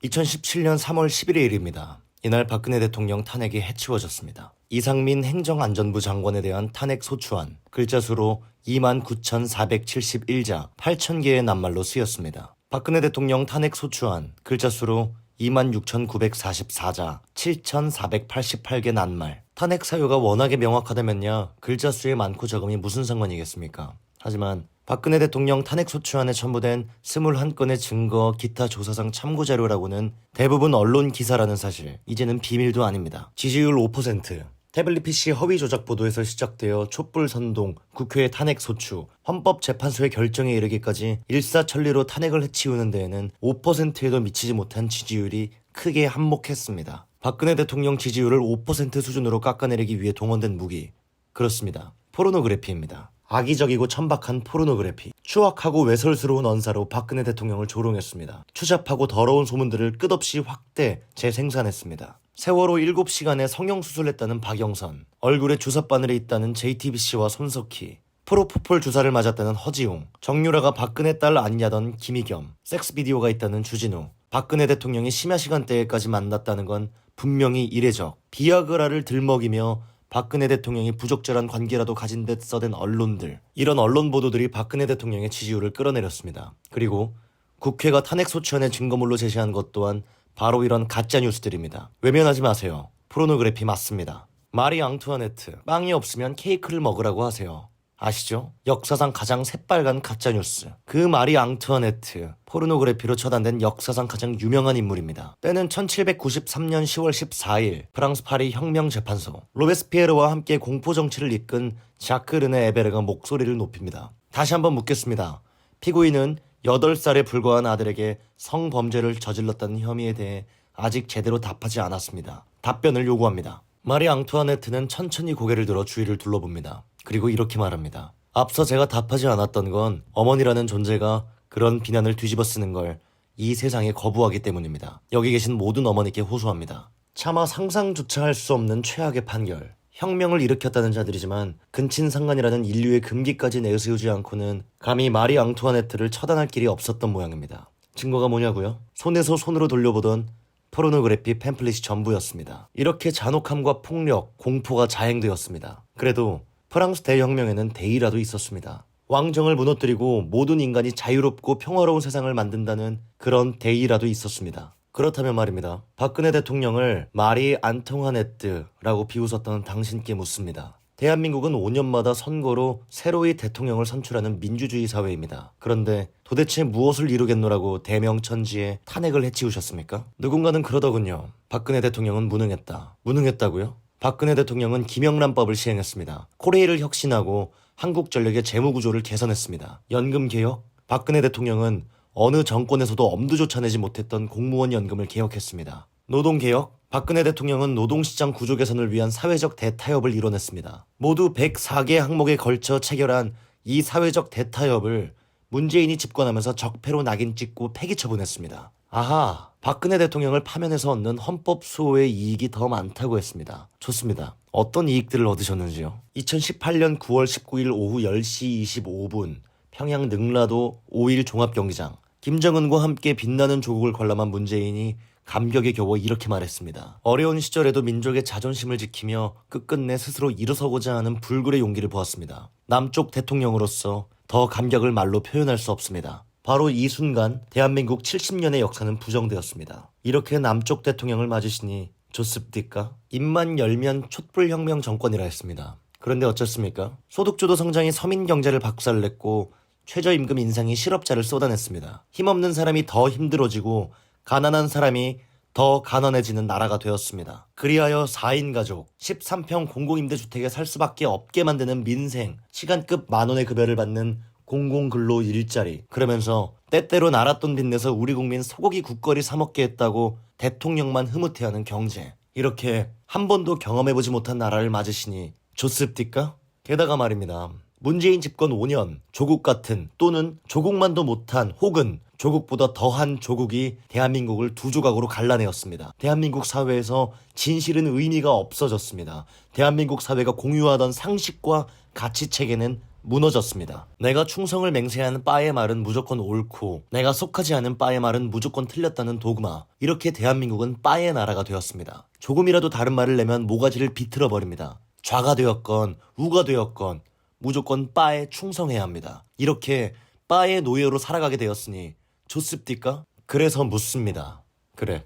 2017년 3월 11일 일입니다. 이날 박근혜 대통령 탄핵이 해치워졌습니다. 이상민 행정안전부 장관에 대한 탄핵 소추안, 글자수로 29,471자, 8,000개의 낱말로 쓰였습니다. 박근혜 대통령 탄핵 소추안, 글자수로 26,944자, 7,488개 낱말. 탄핵 사유가 워낙에 명확하다면야 글자수의 많고 적음이 무슨 상관이겠습니까? 하지만 박근혜 대통령 탄핵소추안에 첨부된 21건의 증거, 기타 조사상 참고자료라고는 대부분 언론 기사라는 사실, 이제는 비밀도 아닙니다. 지지율 5%, 태블릿 PC 허위 조작 보도에서 시작되어 촛불 선동, 국회 탄핵 소추, 헌법재판소의 결정에 이르기까지 일사천리로 탄핵을 해치우는 데에는 5%에도 미치지 못한 지지율이 크게 한몫했습니다. 박근혜 대통령 지지율을 5% 수준으로 깎아내리기 위해 동원된 무기, 그렇습니다. 포르노그래피입니다. 악의적이고 천박한 포르노그래피. 추악하고 외설스러운 언사로 박근혜 대통령을 조롱했습니다. 추잡하고 더러운 소문들을 끝없이 확대 재생산했습니다. 세월호 7시간에 성형수술했다는 박영선, 얼굴에 주사바늘이 있다는 JTBC와 손석희, 프로포폴 주사를 맞았다는 허지웅, 정유라가 박근혜 딸 안냐던 김희겸, 섹스 비디오가 있다는 주진우, 박근혜 대통령이 심야 시간대에까지 만났다는 건 분명히 이례적, 비아그라를 들먹이며 박근혜 대통령이 부적절한 관계라도 가진 듯 써댄 언론들. 이런 언론 보도들이 박근혜 대통령의 지지율을 끌어내렸습니다. 그리고 국회가 탄핵소추안의 증거물로 제시한 것 또한 바로 이런 가짜뉴스들입니다. 외면하지 마세요. 포르노그래피 맞습니다. 마리 앙투아네트, 빵이 없으면 케이크를 먹으라고 하세요. 아시죠? 역사상 가장 새빨간 가짜뉴스. 그 마리 앙투아네트, 포르노그래피로 처단된 역사상 가장 유명한 인물입니다. 때는 1793년 10월 14일 프랑스 파리 혁명재판소. 로베스피에르와 함께 공포정치를 이끈 자크 르네 에베르가 목소리를 높입니다. 다시 한번 묻겠습니다. 피고인은 8살에 불과한 아들에게 성범죄를 저질렀다는 혐의에 대해 아직 제대로 답하지 않았습니다. 답변을 요구합니다. 마리 앙투아네트는 천천히 고개를 들어 주위를 둘러봅니다. 그리고 이렇게 말합니다. 앞서 제가 답하지 않았던 건 어머니라는 존재가 그런 비난을 뒤집어 쓰는 걸 이 세상에 거부하기 때문입니다. 여기 계신 모든 어머니께 호소합니다. 차마 상상조차 할 수 없는 최악의 판결. 혁명을 일으켰다는 자들이지만 근친상간이라는 인류의 금기까지 내세우지 않고는 감히 마리 앙투아네트를 처단할 길이 없었던 모양입니다. 증거가 뭐냐고요? 손에서 손으로 돌려보던 포르노그래피 팸플릿이 전부였습니다. 이렇게 잔혹함과 폭력, 공포가 자행되었습니다. 그래도 프랑스 대혁명에는 대의라도 있었습니다. 왕정을 무너뜨리고 모든 인간이 자유롭고 평화로운 세상을 만든다는 그런 대의라도 있었습니다. 그렇다면 말입니다. 박근혜 대통령을 마리 앙투아네트라고 비웃었던 당신께 묻습니다. 대한민국은 5년마다 선거로 새로이 대통령을 선출하는 민주주의 사회입니다. 그런데 도대체 무엇을 이루겠노라고 대명천지에 탄핵을 해치우셨습니까? 누군가는 그러더군요. 박근혜 대통령은 무능했다. 무능했다고요? 박근혜 대통령은 김영란법을 시행했습니다. 코레일을 혁신하고 한국전력의 재무구조를 개선했습니다. 연금개혁? 박근혜 대통령은 어느 정권에서도 엄두조차 내지 못했던 공무원 연금을 개혁했습니다. 노동개혁? 박근혜 대통령은 노동시장 구조 개선을 위한 사회적 대타협을 이뤄냈습니다. 모두 104개 항목에 걸쳐 체결한 이 사회적 대타협을 문재인이 집권하면서 적폐로 낙인 찍고 폐기 처분했습니다. 아하, 박근혜 대통령을 파면해서 얻는 헌법 수호의 이익이 더 많다고 했습니다. 좋습니다. 어떤 이익들을 얻으셨는지요? 2018년 9월 19일 오후 10시 25분 평양 능라도 5일 종합경기장. 김정은과 함께 빛나는 조국을 관람한 문재인이 감격에 겨워 이렇게 말했습니다. 어려운 시절에도 민족의 자존심을 지키며 끝끝내 스스로 일어서고자 하는 불굴의 용기를 보았습니다. 남쪽 대통령으로서 더 감격을 말로 표현할 수 없습니다. 바로 이 순간 대한민국 70년의 역사는 부정되었습니다. 이렇게 남쪽 대통령을 맞으시니 좋습니까? 입만 열면 촛불혁명 정권이라 했습니다. 그런데 어쩌습니까? 소득주도 성장이 서민 경제를 박살냈고 최저임금 인상이 실업자를 쏟아냈습니다. 힘없는 사람이 더 힘들어지고 가난한 사람이 더 가난해지는 나라가 되었습니다. 그리하여 4인 가족, 13평 공공임대주택에 살 수밖에 없게 만드는 민생, 시간급 만원의 급여를 받는 공공근로 일자리, 그러면서 때때로 나랏돈 빚내서 우리 국민 소고기 국거리 사 먹게 했다고 대통령만 흐뭇해하는 경제. 이렇게 한 번도 경험해보지 못한 나라를 맞으시니 좋습니까? 게다가 말입니다. 문재인 집권 5년 조국 같은 또는 조국만도 못한 혹은 조국보다 더한 조국이 대한민국을 두 조각으로 갈라내었습니다. 대한민국 사회에서 진실은 의미가 없어졌습니다. 대한민국 사회가 공유하던 상식과 가치체계는 무너졌습니다. 내가 충성을 맹세하는 바의 말은 무조건 옳고 내가 속하지 않은 바의 말은 무조건 틀렸다는 도그마. 이렇게 대한민국은 바의 나라가 되었습니다. 조금이라도 다른 말을 내면 모가지를 비틀어 버립니다. 좌가 되었건 우가 되었건 무조건 바에 충성해야 합니다. 이렇게 바의 노예로 살아가게 되었으니 좋습니까? 그래서 묻습니다. 그래,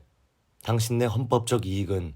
당신네 헌법적 이익은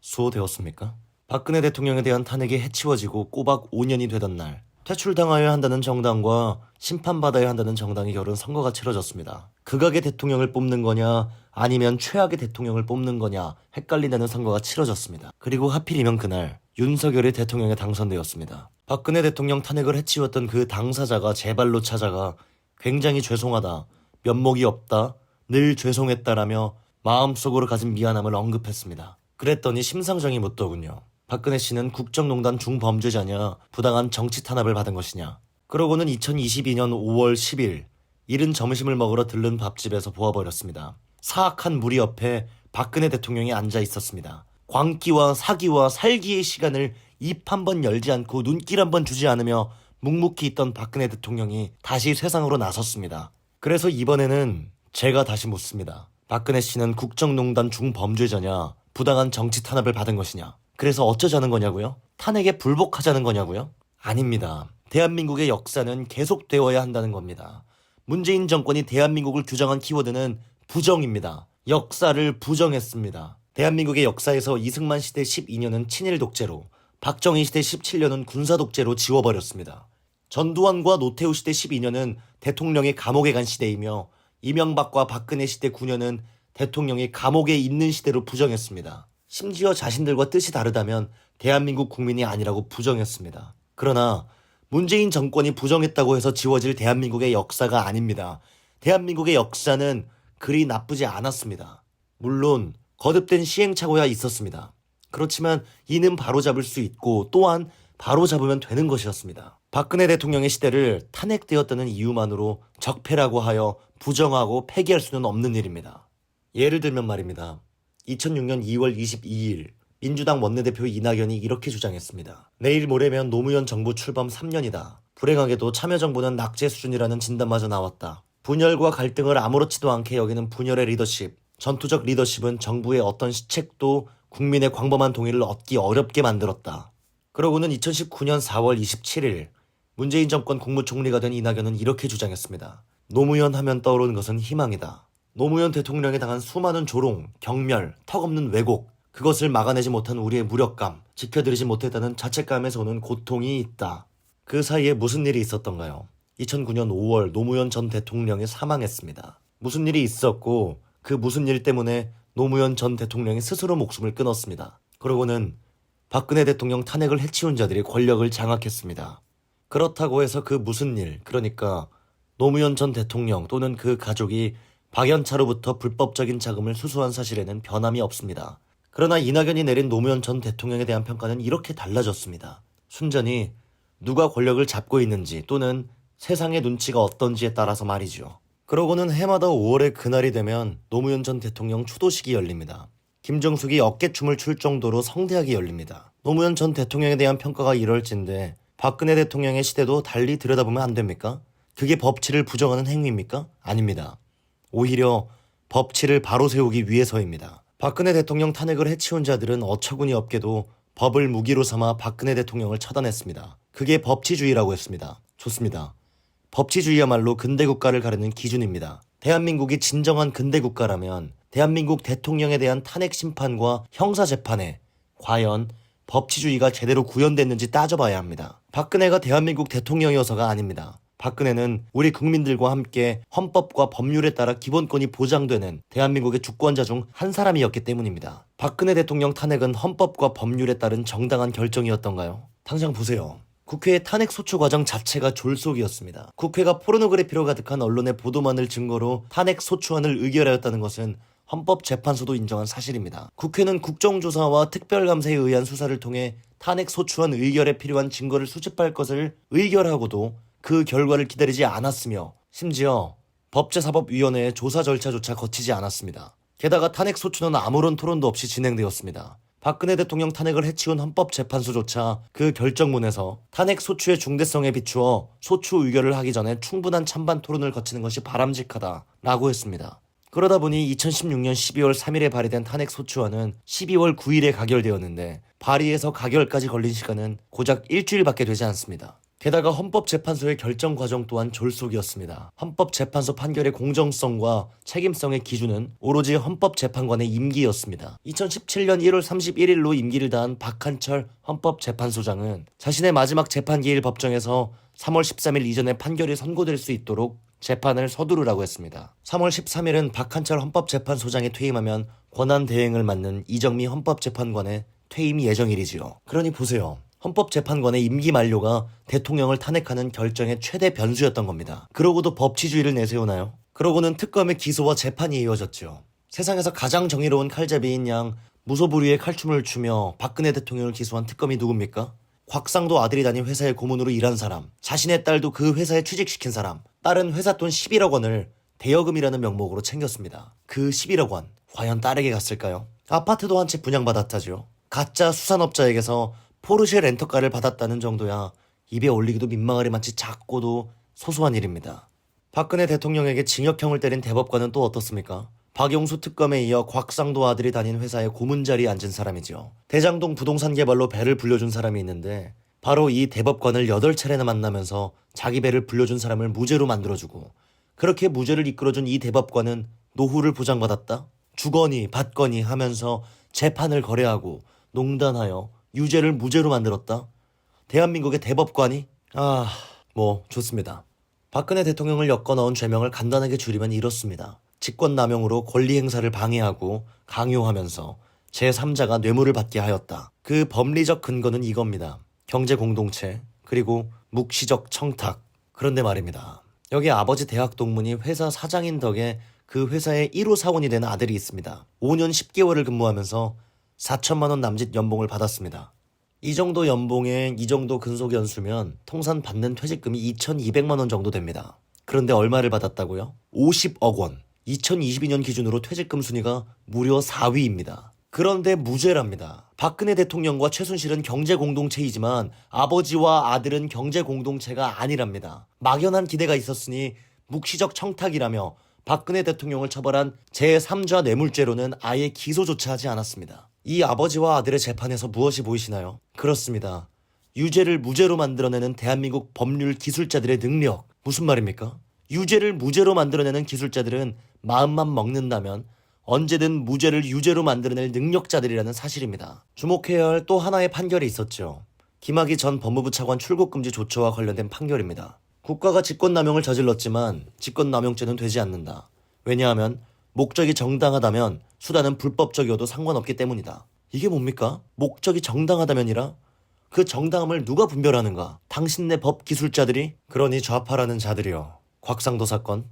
수호되었습니까? 박근혜 대통령에 대한 탄핵이 해치워지고 꼬박 5년이 되던 날, 퇴출당하여야 한다는 정당과 심판받아야 한다는 정당이 겨룬 선거가 치러졌습니다. 극악의 대통령을 뽑는 거냐 아니면 최악의 대통령을 뽑는 거냐 헷갈린다는 선거가 치러졌습니다. 그리고 하필이면 그날 윤석열이 대통령에 당선되었습니다. 박근혜 대통령 탄핵을 해치웠던 그 당사자가 제 발로 찾아가 굉장히 죄송하다, 면목이 없다, 늘 죄송했다라며 마음속으로 가진 미안함을 언급했습니다. 그랬더니 심상정이 묻더군요. 박근혜 씨는 국정농단 중범죄자냐, 부당한 정치 탄압을 받은 것이냐. 그러고는 2022년 5월 10일 이른 점심을 먹으러 들른 밥집에서 보아버렸습니다. 사악한 무리 옆에 박근혜 대통령이 앉아 있었습니다. 광기와 사기와 살기의 시간을 입 한 번 열지 않고 눈길 한 번 주지 않으며 묵묵히 있던 박근혜 대통령이 다시 세상으로 나섰습니다. 그래서 이번에는 제가 다시 묻습니다. 박근혜 씨는 국정농단 중범죄자냐, 부당한 정치 탄압을 받은 것이냐. 그래서 어쩌자는 거냐고요? 탄핵에 불복하자는 거냐고요? 아닙니다. 대한민국의 역사는 계속되어야 한다는 겁니다. 문재인 정권이 대한민국을 규정한 키워드는 부정입니다. 역사를 부정했습니다. 대한민국의 역사에서 이승만 시대 12년은 친일 독재로, 박정희 시대 17년은 군사 독재로 지워버렸습니다. 전두환과 노태우 시대 12년은 대통령이 감옥에 간 시대이며 이명박과 박근혜 시대 9년은 대통령이 감옥에 있는 시대로 부정했습니다. 심지어 자신들과 뜻이 다르다면 대한민국 국민이 아니라고 부정했습니다. 그러나 문재인 정권이 부정했다고 해서 지워질 대한민국의 역사가 아닙니다. 대한민국의 역사는 그리 나쁘지 않았습니다. 물론 거듭된 시행착오야 있었습니다. 그렇지만 이는 바로잡을 수 있고 또한 바로잡으면 되는 것이었습니다. 박근혜 대통령의 시대를 탄핵되었다는 이유만으로 적폐라고 하여 부정하고 폐기할 수는 없는 일입니다. 예를 들면 말입니다. 2006년 2월 22일 민주당 원내대표 이낙연이 이렇게 주장했습니다. 내일 모레면 노무현 정부 출범 3년이다. 불행하게도 참여정부는 낙제 수준이라는 진단마저 나왔다. 분열과 갈등을 아무렇지도 않게 여기는 분열의 리더십, 전투적 리더십은 정부의 어떤 시책도 국민의 광범한 동의를 얻기 어렵게 만들었다. 그러고는 2019년 4월 27일 문재인 정권 국무총리가 된 이낙연은 이렇게 주장했습니다. 노무현 하면 떠오르는 것은 희망이다. 노무현 대통령에 당한 수많은 조롱, 경멸, 턱없는 왜곡, 그것을 막아내지 못한 우리의 무력감, 지켜드리지 못했다는 자책감에서 오는 고통이 있다. 그 사이에 무슨 일이 있었던가요? 2009년 5월 노무현 전 대통령이 사망했습니다. 무슨 일이 있었고 그 무슨 일 때문에 노무현 전 대통령이 스스로 목숨을 끊었습니다. 그러고는 박근혜 대통령 탄핵을 해치운 자들이 권력을 장악했습니다. 그렇다고 해서 그 무슨 일, 그러니까 노무현 전 대통령 또는 그 가족이 박연차로부터 불법적인 자금을 수수한 사실에는 변함이 없습니다. 그러나 이낙연이 내린 노무현 전 대통령에 대한 평가는 이렇게 달라졌습니다. 순전히 누가 권력을 잡고 있는지 또는 세상의 눈치가 어떤지에 따라서 말이죠. 그러고는 해마다 5월에 그날이 되면 노무현 전 대통령 추도식이 열립니다. 김정숙이 어깨춤을 출 정도로 성대하게 열립니다. 노무현 전 대통령에 대한 평가가 이럴진데 박근혜 대통령의 시대도 달리 들여다보면 안 됩니까? 그게 법치를 부정하는 행위입니까? 아닙니다. 오히려 법치를 바로 세우기 위해서입니다. 박근혜 대통령 탄핵을 해치운 자들은 어처구니 없게도 법을 무기로 삼아 박근혜 대통령을 처단했습니다. 그게 법치주의라고 했습니다. 좋습니다. 법치주의야말로 근대국가를 가르는 기준입니다. 대한민국이 진정한 근대국가라면 대한민국 대통령에 대한 탄핵 심판과 형사재판에 과연 법치주의가 제대로 구현됐는지 따져봐야 합니다. 박근혜가 대한민국 대통령이어서가 아닙니다. 박근혜는 우리 국민들과 함께 헌법과 법률에 따라 기본권이 보장되는 대한민국의 주권자 중 한 사람이었기 때문입니다. 박근혜 대통령 탄핵은 헌법과 법률에 따른 정당한 결정이었던가요? 당장 보세요. 국회의 탄핵 소추 과정 자체가 졸속이었습니다. 국회가 포르노그래피로 가득한 언론의 보도만을 증거로 탄핵 소추안을 의결하였다는 것은 헌법재판소도 인정한 사실입니다. 국회는 국정조사와 특별감사에 의한 수사를 통해 탄핵 소추안 의결에 필요한 증거를 수집할 것을 의결하고도 그 결과를 기다리지 않았으며 심지어 법제사법위원회의 조사 절차조차 거치지 않았습니다. 게다가 탄핵 소추는 아무런 토론도 없이 진행되었습니다. 박근혜 대통령 탄핵을 해치운 헌법재판소조차 그 결정문에서 탄핵 소추의 중대성에 비추어 소추 의결을 하기 전에 충분한 찬반 토론을 거치는 것이 바람직하다라고 했습니다. 그러다 보니 2016년 12월 3일에 발의된 탄핵 소추안은 12월 9일에 가결되었는데 발의에서 가결까지 걸린 시간은 고작 일주일밖에 되지 않습니다. 게다가 헌법재판소의 결정 과정 또한 졸속이었습니다. 헌법재판소 판결의 공정성과 책임성의 기준은 오로지 헌법재판관의 임기였습니다. 2017년 1월 31일로 임기를 다한 박한철 헌법재판소장은 자신의 마지막 재판기일 법정에서 3월 13일 이전에 판결이 선고될 수 있도록 재판을 서두르라고 했습니다. 3월 13일은 박한철 헌법재판소장이 퇴임하면 권한대행을 맡는 이정미 헌법재판관의 퇴임 예정일이지요. 그러니 보세요. 헌법재판관의 임기 만료가 대통령을 탄핵하는 결정의 최대 변수였던 겁니다. 그러고도 법치주의를 내세우나요? 그러고는 특검의 기소와 재판이 이어졌죠. 세상에서 가장 정의로운 칼잡이인 양 무소불위의 칼춤을 추며 박근혜 대통령을 기소한 특검이 누굽니까? 곽상도 아들이 다닌 회사의 고문으로 일한 사람, 자신의 딸도 그 회사에 취직시킨 사람, 딸은 회사 돈 11억 원을 대여금이라는 명목으로 챙겼습니다. 그 11억 원, 과연 딸에게 갔을까요? 아파트도 한 채 분양받았다죠. 가짜 수산업자에게서 포르쉐 렌터카를 받았다는 정도야 입에 올리기도 민망하리 만치 작고도 소소한 일입니다. 박근혜 대통령에게 징역형을 때린 대법관은 또 어떻습니까? 박용수 특검에 이어 곽상도 아들이 다닌 회사의 고문 자리에 앉은 사람이죠. 대장동 부동산 개발로 배를 불려준 사람이 있는데 바로 이 대법관을 8차례나 만나면서 자기 배를 불려준 사람을 무죄로 만들어주고 그렇게 무죄를 이끌어준 이 대법관은 노후를 보장받았다? 주거니 받거니 하면서 재판을 거래하고 농단하여 유죄를 무죄로 만들었다? 대한민국의 대법관이? 좋습니다. 박근혜 대통령을 엮어넣은 죄명을 간단하게 줄이면 이렇습니다. 직권남용으로 권리행사를 방해하고 강요하면서 제3자가 뇌물을 받게 하였다. 그 법리적 근거는 이겁니다. 경제공동체, 그리고 묵시적 청탁. 그런데 말입니다. 여기 아버지 대학 동문이 회사 사장인 덕에 그 회사의 1호 사원이 된 아들이 있습니다. 5년 10개월을 근무하면서 4천만 원 남짓 연봉을 받았습니다. 이 정도 연봉에 이 정도 근속 연수면 통산 받는 퇴직금이 2,200만 원 정도 됩니다. 그런데 얼마를 받았다고요? 50억 원. 2022년 기준으로 퇴직금 순위가 무려 4위입니다. 그런데 무죄랍니다. 박근혜 대통령과 최순실은 경제공동체이지만 아버지와 아들은 경제공동체가 아니랍니다. 막연한 기대가 있었으니 묵시적 청탁이라며 박근혜 대통령을 처벌한 제3자 뇌물죄로는 아예 기소조차 하지 않았습니다. 이 아버지와 아들의 재판에서 무엇이 보이시나요? 그렇습니다. 유죄를 무죄로 만들어내는 대한민국 법률 기술자들의 능력. 무슨 말입니까? 유죄를 무죄로 만들어내는 기술자들은 마음만 먹는다면 언제든 무죄를 유죄로 만들어낼 능력자들이라는 사실입니다. 주목해야 할 또 하나의 판결이 있었죠. 김학의 전 법무부 차관 출국금지 조처와 관련된 판결입니다. 국가가 직권남용을 저질렀지만 직권남용죄는 되지 않는다. 왜냐하면 목적이 정당하다면 수단은 불법적이어도 상관없기 때문이다. 이게 뭡니까? 목적이 정당하다면이라? 그 정당함을 누가 분별하는가? 당신네 법기술자들이? 그러니 좌파라는 자들이여. 곽상도 사건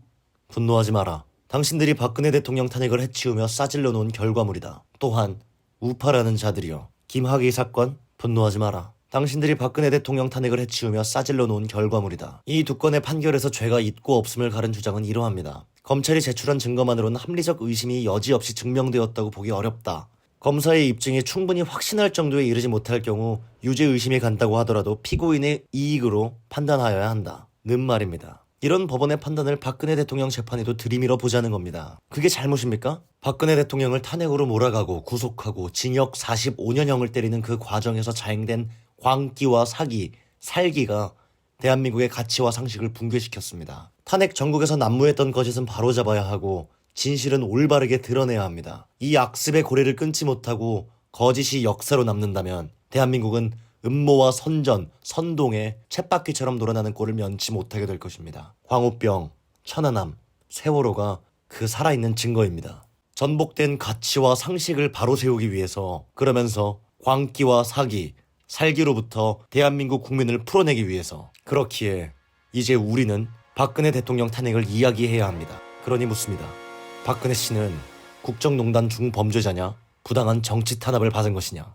분노하지 마라. 당신들이 박근혜 대통령 탄핵을 해치우며 싸질러 놓은 결과물이다. 또한 우파라는 자들이여. 김학의 사건 분노하지 마라. 당신들이 박근혜 대통령 탄핵을 해치우며 싸질러 놓은 결과물이다. 이 두 건의 판결에서 죄가 있고 없음을 가른 주장은 이러합니다. 검찰이 제출한 증거만으로는 합리적 의심이 여지없이 증명되었다고 보기 어렵다. 검사의 입증이 충분히 확신할 정도에 이르지 못할 경우 유죄 의심이 간다고 하더라도 피고인의 이익으로 판단하여야 한다. 는 말입니다. 이런 법원의 판단을 박근혜 대통령 재판에도 들이밀어 보자는 겁니다. 그게 잘못입니까? 박근혜 대통령을 탄핵으로 몰아가고 구속하고 징역 45년형을 때리는 그 과정에서 자행된 광기와 사기, 살기가 대한민국의 가치와 상식을 붕괴시켰습니다. 탄핵 전국에서 난무했던 거짓은 바로잡아야 하고 진실은 올바르게 드러내야 합니다. 이 악습의 고리를 끊지 못하고 거짓이 역사로 남는다면 대한민국은 음모와 선전, 선동에 쳇바퀴처럼 놀아나는 꼴을 면치 못하게 될 것입니다. 광우병, 천안함, 세월호가 그 살아있는 증거입니다. 전복된 가치와 상식을 바로 세우기 위해서 그러면서 광기와 사기, 살기로부터 대한민국 국민을 풀어내기 위해서 그렇기에 이제 우리는 박근혜 대통령 탄핵을 이야기해야 합니다. 그러니 묻습니다. 박근혜 씨는 국정농단 중범죄자냐? 부당한 정치 탄압을 받은 것이냐?